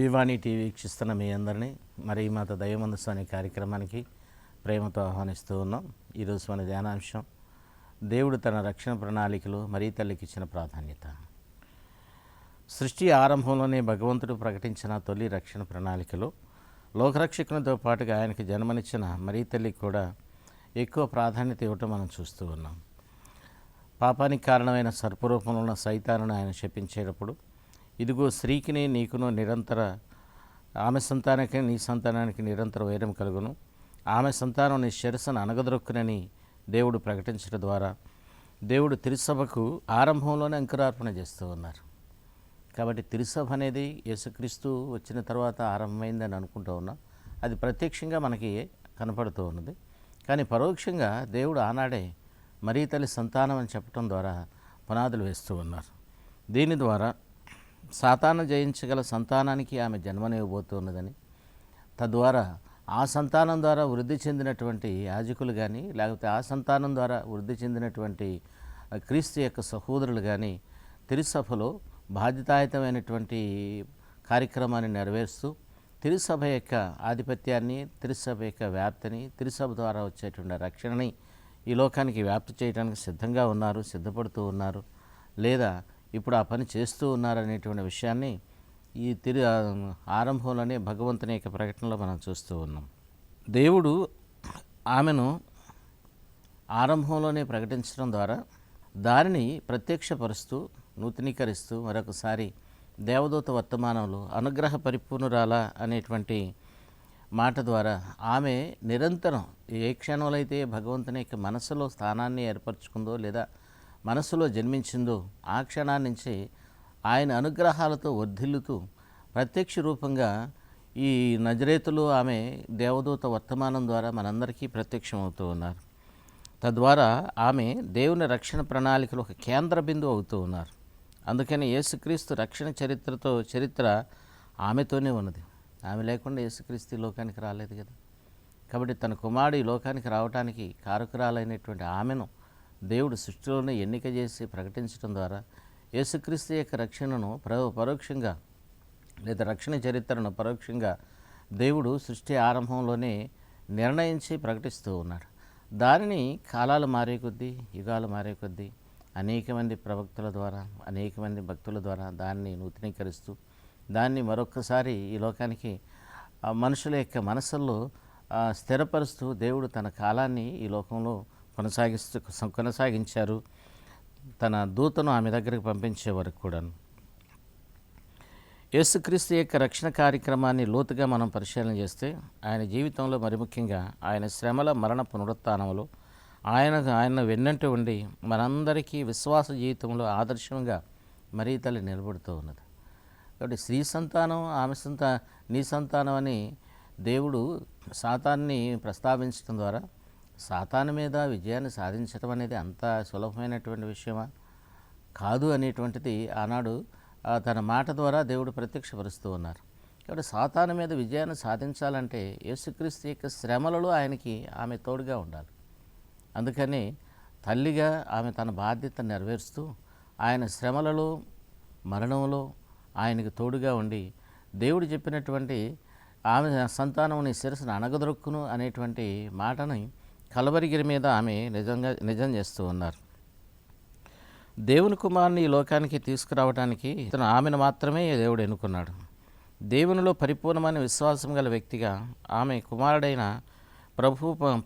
దివ్యవాణి TV వీక్షిస్తున్న మీ అందరినీ మరి మాత దైవమందస్సు అనే కార్యక్రమానికి ప్రేమతో ఆహ్వానిస్తూ ఉన్నాం. ఈరోజు మన ధ్యానాంశం దేవుడు తన రక్షణ ప్రణాళికలో మరీ తల్లికి ఇచ్చిన ప్రాధాన్యత. సృష్టి ఆరంభంలోనే భగవంతుడు ప్రకటించిన తొలి రక్షణ ప్రణాళికలో లోకరక్షకునితో పాటుగా ఆయనకి జన్మనిచ్చిన మరీ తల్లికి కూడా ఎక్కువ ప్రాధాన్యత ఇవ్వటం మనం చూస్తూ ఉన్నాం. పాపానికి కారణమైన సర్పరూపంలో ఉన్న సైతానును ఆయన శపించేటప్పుడు, ఇదిగో స్త్రీకిని నీకును నిరంతర ఆమె సంతానానికి నీ సంతానానికి నిరంతర వైరం కలుగును, ఆమె సంతానం నీ శిరస్సును అనగదొరుక్కునని దేవుడు ప్రకటించడం ద్వారా దేవుడు తిరుసభకు ఆరంభంలోనే అంకురార్పణ చేస్తూ ఉన్నారు. కాబట్టి తిరుసభ అనేది యేసుక్రీస్తు వచ్చిన తర్వాత ఆరంభమైందని అనుకుంటూ ఉన్నాం. అది ప్రత్యక్షంగా మనకి కనపడుతూ ఉన్నది. కానీ పరోక్షంగా దేవుడు ఆనాడే మరీ తల్లి సంతానం అని చెప్పడం ద్వారా పునాదులు వేస్తూ ఉన్నారు. దీని ద్వారా సాతాను జయించగల సంతానానికి ఆమె జన్మనివ్వబోతున్నదని, తద్వారా ఆ సంతానం ద్వారా వృద్ధి చెందినటువంటి యాజకులు కానీ, లేకపోతే ఆ సంతానం ద్వారా వృద్ధి చెందినటువంటి క్రీస్తు యొక్క సహోదరులు కానీ తిరుసభలో బాధ్యతాయుతమైనటువంటి కార్యక్రమాన్ని నెరవేరుస్తూ తిరుసభ యొక్క ఆధిపత్యాన్ని, తిరుసభ యొక్క వ్యాప్తిని, తిరుసభ ద్వారా వచ్చేటువంటి రక్షణని ఈ లోకానికి వ్యాప్తి చేయడానికి సిద్ధంగా ఉన్నారు, సిద్ధపడుతూ ఉన్నారు, లేదా ఇప్పుడు ఆ పని చేస్తూ ఉన్నారనేటువంటి విషయాన్ని ఈ ఆరంభంలోనే భగవంతుని యొక్క ప్రకటనలో మనం చూస్తూ ఉన్నాం. దేవుడు ఆమెను ఆరంభంలోనే ప్రకటించడం ద్వారా దానిని ప్రత్యక్షపరుస్తూ నూతనీకరిస్తూ మరొకసారి దేవదూత వర్తమానంలో అనుగ్రహ పరిపూర్ణురాల అనేటువంటి మాట ద్వారా ఆమె నిరంతరం ఏ క్షణంలో అయితే భగవంతుని యొక్క మనసులో స్థానాన్ని ఏర్పరచుకుందో లేదా మనసులో జన్మించిందో ఆ క్షణాన్ని నుంచి ఆయన అనుగ్రహాలతో వర్ధిల్లుతూ ప్రత్యక్ష రూపంగా ఈ నజరేతులో ఆమె దేవదూత వర్తమానం ద్వారా మనందరికీ ప్రత్యక్షమవుతూ ఉన్నారు. తద్వారా ఆమె దేవుని రక్షణ ప్రణాళికలో ఒక కేంద్ర బిందువు అవుతూ ఉన్నారు. అందుకని యేసుక్రీస్తు రక్షణ చరిత్ర ఆమెతోనే ఉన్నది. ఆమె లేకుండా యేసుక్రీస్తు ఈ లోకానికి రాలేదు కదా. కాబట్టి తన కుమారుడు ఈ లోకానికి రావడానికి కారకురాలైనటువంటి ఆమెను దేవుడు సృష్టిలోనే ఎన్నిక చేసి ప్రకటించడం ద్వారా యేసుక్రీస్తు యొక్క రక్షణను పరోక్షంగా లేదా రక్షణ చరిత్రను పరోక్షంగా దేవుడు సృష్టి ఆరంభంలోనే నిర్ణయించి ప్రకటిస్తూ ఉన్నాడు. దానిని కాలాలు మారే కొద్దీ, యుగాలు మారే కొద్దీ అనేక మంది ప్రవక్తల ద్వారా, అనేక మంది భక్తుల ద్వారా దాన్ని నూతనీకరిస్తూ దాన్ని మరొక్కసారి ఈ లోకానికి మనుషుల యొక్క మనసుల్లో స్థిరపరుస్తూ దేవుడు తన కాలాన్ని ఈ లోకంలో కొనసాగించారు. తన దూతను ఆమె దగ్గరికి పంపించే వరకు కూడాను. యేసుక్రీస్తు యొక్క రక్షణ కార్యక్రమాన్ని లోతుగా మనం పరిశీలన చేస్తే ఆయన జీవితంలో మరి ముఖ్యంగా ఆయన శ్రమల మరణ పునరుత్థానంలో ఆయన వెన్నంటి ఉండి మనందరికీ విశ్వాస జీవితంలో ఆదర్శంగా మరీ తల్లి నిలబడుతూ ఉన్నది. కాబట్టి స్త్రీ సంతానం ఆమె నీ సంతానం అని దేవుడు సాతాన్ని ప్రస్తావించడం ద్వారా సాతాను మీద విజయాన్ని సాధించడం అనేది అంత సులభమైనటువంటి విషయమా కాదు అనేటువంటిది ఆనాడు తన మాట ద్వారా దేవుడు ప్రత్యక్షపరుస్తూ ఉన్నారు. కాబట్టి సాతాను మీద విజయాన్ని సాధించాలంటే యేసుక్రీస్తు యొక్క శ్రమలలో ఆయనకి ఆమె తోడుగా ఉండాలి. అందుకని తల్లిగా ఆమె తన బాధ్యత నెరవేరుస్తూ ఆయన శ్రమలలో మరణంలో ఆయనకు తోడుగా ఉండి దేవుడు చెప్పినటువంటి ఆమె సంతానం నీ శిరస్సును అనగదొరుక్కును అనేటువంటి మాటని కలవరిగిరి మీద ఆమె నిజం చేస్తూ ఉన్నారు. దేవుని కుమారుని ఈ లోకానికి తీసుకురావడానికి ఆమెను మాత్రమే దేవుడు ఎన్నుకున్నాడు. దేవునిలో పరిపూర్ణమైన విశ్వాసం గల వ్యక్తిగా ఆమె కుమారుడైన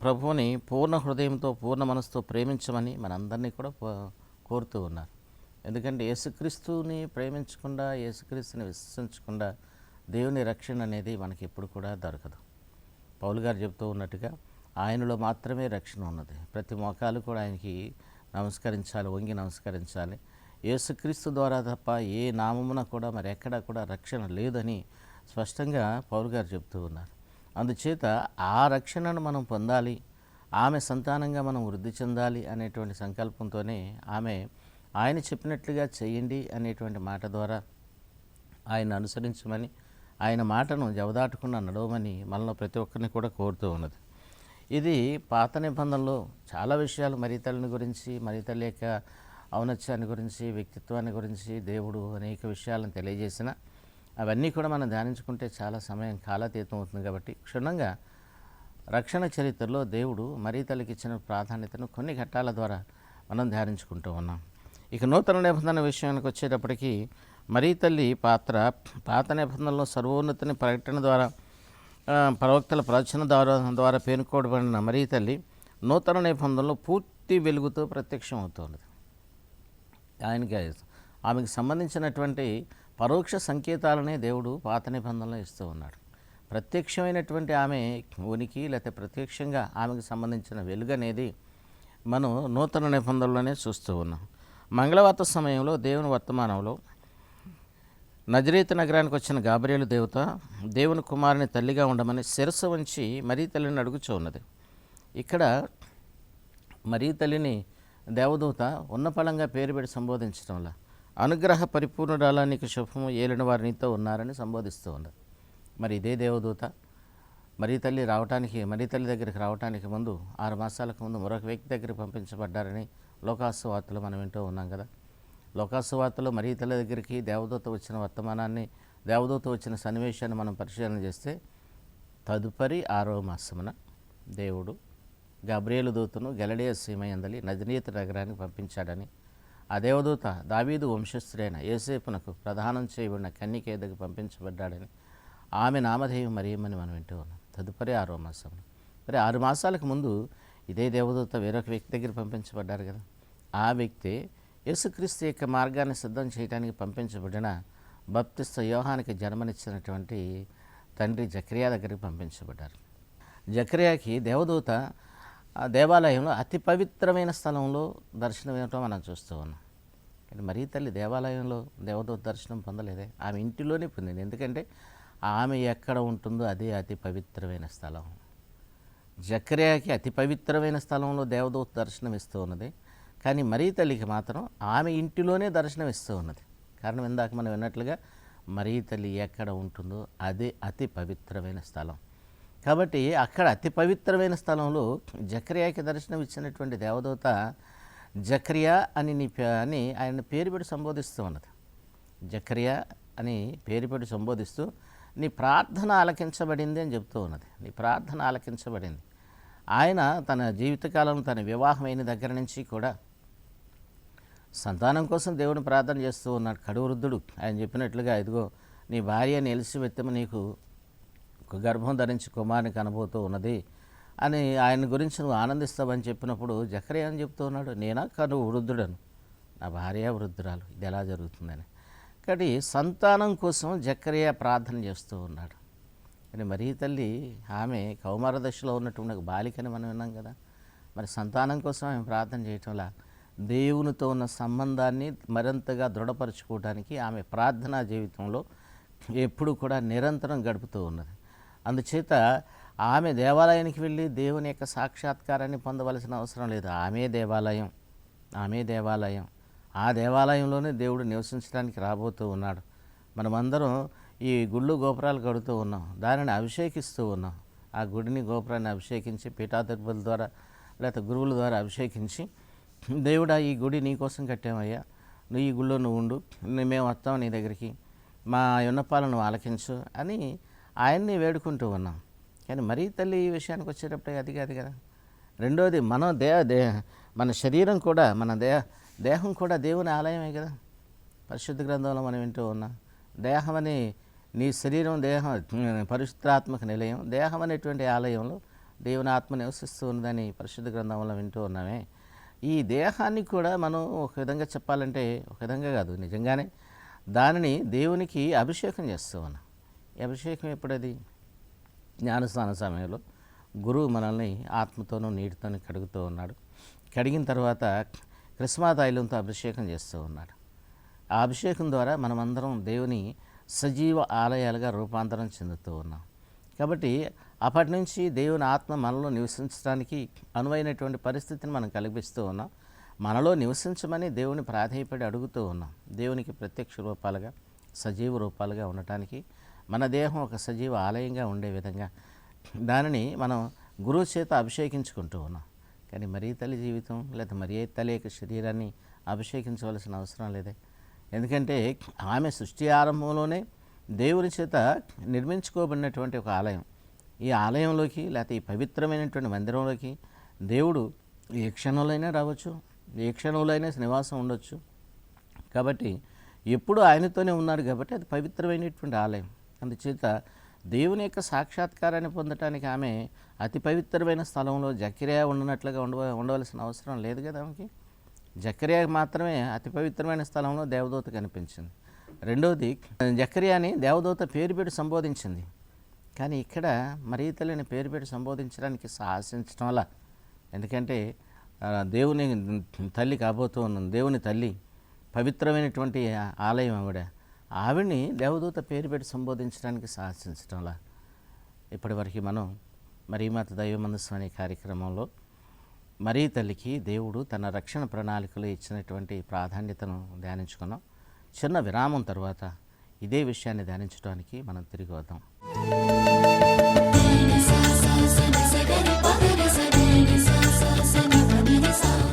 ప్రభువుని పూర్ణ హృదయంతో పూర్ణ మనసుతో ప్రేమించమని మనందరినీ కూడా కోరుతూ ఉన్నారు. ఎందుకంటే యేసుక్రీస్తుని ప్రేమించకుండా, యేసుక్రీస్తుని విశ్వసించకుండా దేవుని రక్షణ అనేది మనకి ఎప్పుడు కూడా దొరకదు. పౌలు గారు చెప్తూ ఉన్నట్టుగా ఆయనలో మాత్రమే రక్షణ ఉన్నది. ప్రతి మోకాలు కూడా ఆయనకి నమస్కరించాలి, వంగి నమస్కరించాలి. యేసుక్రీస్తు ద్వారా తప్ప ఏ నామమున కూడా మరి ఎక్కడా కూడా రక్షణ లేదని స్పష్టంగా పౌలు గారు చెప్తూ ఉన్నారు. అందుచేత ఆ రక్షణను మనం పొందాలి, ఆమె సంతానంగా మనం వృద్ధి చెందాలి అనేటువంటి సంకల్పంతోనే ఆమె ఆయన చెప్పినట్లుగా చేయండి అనేటువంటి మాట ద్వారా ఆయన అనుసరించమని, ఆయన మాటను జవదాటకుండా నడవమని మనలో ప్రతి ఒక్కరిని కూడా కోరుతూ ఉన్నది. ఇది పాత నిబంధనలో చాలా విషయాలు మరీ తల్లిని గురించి, మరీ తల్లి యొక్క ఔన్నత్యాన్ని గురించి, వ్యక్తిత్వాన్ని గురించి దేవుడు అనేక విషయాలను తెలియజేసిన అవన్నీ కూడా మనం ధ్యానించుకుంటే చాలా సమయం కాలాతీతం అవుతుంది. కాబట్టి క్షుణ్ణంగా రక్షణ చరిత్రలో దేవుడు మరీ తల్లికి ఇచ్చిన ప్రాధాన్యతను కొన్ని ఘట్టాల ద్వారా మనం ధ్యానించుకుంటూ ఉన్నాం. ఇక నూతన నిబంధన విషయానికి వచ్చేటప్పటికి మరీ తల్లి పాత్ర పాత నిబంధనలో సర్వోన్నతిని ప్రకటన ద్వారా ప్రవక్తల ప్రవచన ద్వారా పేర్కొనబడిన మరీ తల్లి నూతన నిబంధనలో పూర్తి వెలుగుతో ప్రత్యక్షం అవుతున్నది. ఆమెకు సంబంధించినటువంటి పరోక్ష సంకేతాలనే దేవుడు పాత నిబంధనలో ఇస్తూ ఉన్నాడు. ప్రత్యక్షమైనటువంటి ఆమె ఉనికి లేకపోతే ప్రత్యక్షంగా ఆమెకు సంబంధించిన వెలుగు అనేది మనం నూతన నిబంధనలోనే చూస్తూ ఉన్నాం. మంగళవార్త సమయంలో దేవుని వర్తమానంలో నజరేతు నగరానికి వచ్చిన గాబ్రియేలు దేవత దేవుని కుమారుని తల్లిగా ఉండమని శిరస్సు వంచి మరీ తల్లిని అడుగుచూ ఉన్నది. ఇక్కడ మరీ తల్లిని దేవదూత ఉన్నపళంగా పేరు పెట్టి సంబోధించడంలా అనుగ్రహ పరిపూర్ణురాలా నీకు శుభము ఏలిన వారు నీతో ఉన్నారని సంబోధిస్తూ ఉన్నది. మరి ఇదే దేవదూత మరీ తల్లి దగ్గరికి రావడానికి ముందు 6 మాసాలకు ముందు మరొక వ్యక్తి దగ్గరికి పంపించబడ్డారని లోకాసు వార్తలు మనం వింటూ ఉన్నాం కదా. లోకాసు వార్తలో మరీ తల్లి దగ్గరికి దేవదూత వచ్చిన సన్నివేశాన్ని మనం పరిశీలన చేస్తే తదుపరి 6వ మాసమున దేవుడు గబ్రియేలు దూతను గలిలయ సీమయందలి నజరేతు నగరానికి పంపించాడని, ఆ దేవదూత దావీదు వంశస్థుడైన యోసేపునకు ప్రదానం చేయబడిన కన్యక ఎద్దకు పంపించబడ్డాడని, ఆమె నామధేయం మరియమ్మని మనం వింటూ ఉన్నాం. తదుపరి 6వ మాసమున మరి 6 మాసాలకు ముందు ఇదే దేవదూత వేరొక వ్యక్తి దగ్గర పంపించబడ్డారు కదా. ఆ వ్యక్తి యేసుక్రీస్తు యొక్క మార్గాన్ని సిద్ధం చేయడానికి పంపించబడిన బప్తిస్త యోహానికి జన్మనిచ్చినటువంటి తండ్రి జకరియా దగ్గరికి పంపించబడ్డారు. జకరియాకి దేవదూత దేవాలయంలో అతి పవిత్రమైన స్థలంలో దర్శనం ఇవ్వటం మనం చూస్తూ ఉన్నాం. కానీ మరీ తల్లి దేవాలయంలో దేవదూత దర్శనం పొందలేదే, ఆమె ఇంటిలోనే పొందింది. ఎందుకంటే ఆమె ఎక్కడ ఉంటుందో అదే అతి పవిత్రమైన స్థలం. జకరియాకి అతి పవిత్రమైన స్థలంలో దేవదూత దర్శనం ఇస్తూ ఉన్నది, కానీ మరీ తల్లికి మాత్రం ఆమె ఇంటిలోనే దర్శనం ఇస్తూ ఉన్నది. కారణం ఇందాక మనం విన్నట్లుగా మరీ తల్లి ఎక్కడ ఉంటుందో అదే అతి పవిత్రమైన స్థలం. కాబట్టి అక్కడ అతి పవిత్రమైన స్థలంలో జకరియాకి దర్శనం ఇచ్చినటువంటి దేవదూత జకరియా అని ఆయన పేరు పెట్టి సంబోధిస్తూ ఉన్నది. జకరియా అని పేరు పెట్టి సంబోధిస్తూ నీ ప్రార్థన ఆలకించబడింది అని చెప్తూ ఉన్నది. నీ ప్రార్థన ఆలకించబడింది. ఆయన తన జీవితకాలం తన వివాహమైన దగ్గర నుంచి కూడా సంతానం కోసం దేవుని ప్రార్థన చేస్తూ ఉన్నాడు. కడు వృద్ధుడు. ఆయన చెప్పినట్లుగా ఇదిగో నీ భార్య ఎలిసబెత్తెము నీకు గర్భం ధరించి కుమారుని కనబోతూ ఉన్నది అని ఆయన గురించి నువ్వు ఆనందిస్తావని చెప్పినప్పుడు జకరియా అని చెప్తూ ఉన్నాడు, నేనా కను వృద్ధుడను, నా భార్య వృద్ధురాలు, ఇది ఎలా జరుగుతుందని. కాబట్టి సంతానం కోసం జకరియా ప్రార్థన చేస్తూ ఉన్నాడు. కానీ మరీ తల్లి ఆమె కౌమార దశలో ఉన్నటువంటి ఒక బాలికని మనం విన్నాం కదా. మరి సంతానం కోసం ఆమె ప్రార్థన చేయటంలా దేవునితో ఉన్న సంబంధాన్ని మరింతగా దృఢపరచుకోవడానికి ఆమె ప్రార్థనా జీవితంలో ఎప్పుడు కూడా నిరంతరం గడుపుతూ ఉన్నది. అందుచేత ఆమె దేవాలయానికి వెళ్ళి దేవుని యొక్క సాక్షాత్కారాన్ని పొందవలసిన అవసరం లేదు. ఆమె దేవాలయం. ఆ దేవాలయంలోనే దేవుడు నివసించడానికి రాబోతూ ఉన్నాడు. మనమందరం ఈ గుళ్ళు గోపురాలు కడుతూ ఉన్నాం, దానిని అభిషేకిస్తూ ఉన్నాం. ఆ గుడిని గోపురాన్ని అభిషేకించి పీఠాధిపతుల ద్వారా లేకపోతే గురువుల ద్వారా అభిషేకించి, దేవుడా ఈ గుడి నీ కోసం కట్టామయ్యా, నువ్వు ఈ గుళ్ళో నువ్వు ఉండు, మేము వస్తాం నీ దగ్గరికి, మా విన్నపాలను నువ్వు ఆలకించు అని ఆయన్ని వేడుకుంటూ ఉన్నాం. కానీ మరీ తల్లి ఈ విషయానికి వచ్చేటప్పుడు అది కాదు కదా. రెండోది మన శరీరం కూడా దేహం కూడా దేవుని ఆలయమే కదా. పరిశుద్ధ గ్రంథంలో మనం వింటూ ఉన్నాం, దేహం అని నీ శరీరం పరిశుద్ధాత్మక నిలయం, దేహం అనేటువంటి ఆలయంలో దేవుని ఆత్మ నివసిస్తూ ఉన్నదని పరిశుద్ధ గ్రంథంలో వింటూ ఉన్నామే. ఈ దేహాన్ని కూడా మనం ఒక విధంగా చెప్పాలంటే, ఒక విధంగా కాదు నిజంగానే దానిని దేవునికి అభిషేకం చేస్తూ ఉన్నాం. ఈ అభిషేకం ఎప్పుడది? జ్ఞానస్నాన సమయంలో గురువు మనల్ని ఆత్మతోనూ నీటితోనూ కడుగుతూ ఉన్నాడు. కడిగిన తర్వాత కృష్ణా తైలంతో అభిషేకం చేస్తూ ఉన్నాడు. ఆ అభిషేకం ద్వారా మనమందరం దేవుని సజీవ ఆలయాలుగా రూపాంతరం చెందుతూ ఉన్నాం. కాబట్టి అప్పటి నుంచి దేవుని ఆత్మ మనలో నివసించడానికి అనువైనటువంటి పరిస్థితిని మనం కల్పిస్తూ ఉన్నాం. మనలో నివసించమని దేవుని ప్రాధేయపడి అడుగుతూ ఉన్నాం. దేవునికి ప్రత్యక్ష రూపాలుగా సజీవ రూపాలుగా ఉండటానికి మన దేహం ఒక సజీవ ఆలయంగా ఉండే విధంగా దానిని మనం గురువు చేత అభిషేకించుకుంటూ ఉన్నాం. కానీ మరీ తల్లి జీవితం లేదా మరీ తల్లి యొక్క శరీరాన్ని అభిషేకించవలసిన అవసరం లేదే. ఎందుకంటే ఆమె సృష్టి ఆరంభంలోనే దేవుని చేత నిర్మించుకోబడినటువంటి ఒక ఆలయం. ఈ ఆలయంలోకి లేకపోతే ఈ పవిత్రమైనటువంటి మందిరంలోకి దేవుడు ఏ క్షణంలో రావచ్చు, ఏ క్షణంలో నివాసం ఉండొచ్చు. కాబట్టి ఎప్పుడు ఆయనతోనే ఉన్నాడు కాబట్టి అది పవిత్రమైనటువంటి ఆలయం. అందుచేత దేవుని యొక్క సాక్షాత్కారాన్ని పొందటానికి ఆమె అతి పవిత్రమైన స్థలంలో జకర్యా ఉన్నట్లుగా ఉండవలసిన అవసరం లేదు కదా ఆమెకి. జకర్యాకి మాత్రమే అతి పవిత్రమైన స్థలంలో దేవదూత కనిపించింది. రెండవది, జకర్యాని దేవదూత పేరు పెట్టి సంబోధించింది. కానీ ఇక్కడ మరీ తల్లిని పేరు పెట్టి సంబోధించడానికి సాహసించడం వల్ల, ఎందుకంటే దేవుని తల్లి కాబోతూ ఉన్నాను, దేవుని తల్లి పవిత్రమైనటువంటి ఆలయం ఆవిడ్ని దేవదూత పేరు పెట్టి సంబోధించడానికి సాహసించడంలా ఇప్పటివరకు మనం మరీమాత దైవమందస్సు అనే కార్యక్రమంలో మరీ తల్లికి దేవుడు తన రక్షణ ప్రణాళికలో ఇచ్చినటువంటి ప్రాధాన్యతను ధ్యానించుకున్నాం. చిన్న విరామం తర్వాత ఇదే విషయాన్ని ధ్యానించడానికి మనం తిరిగి వద్దాం.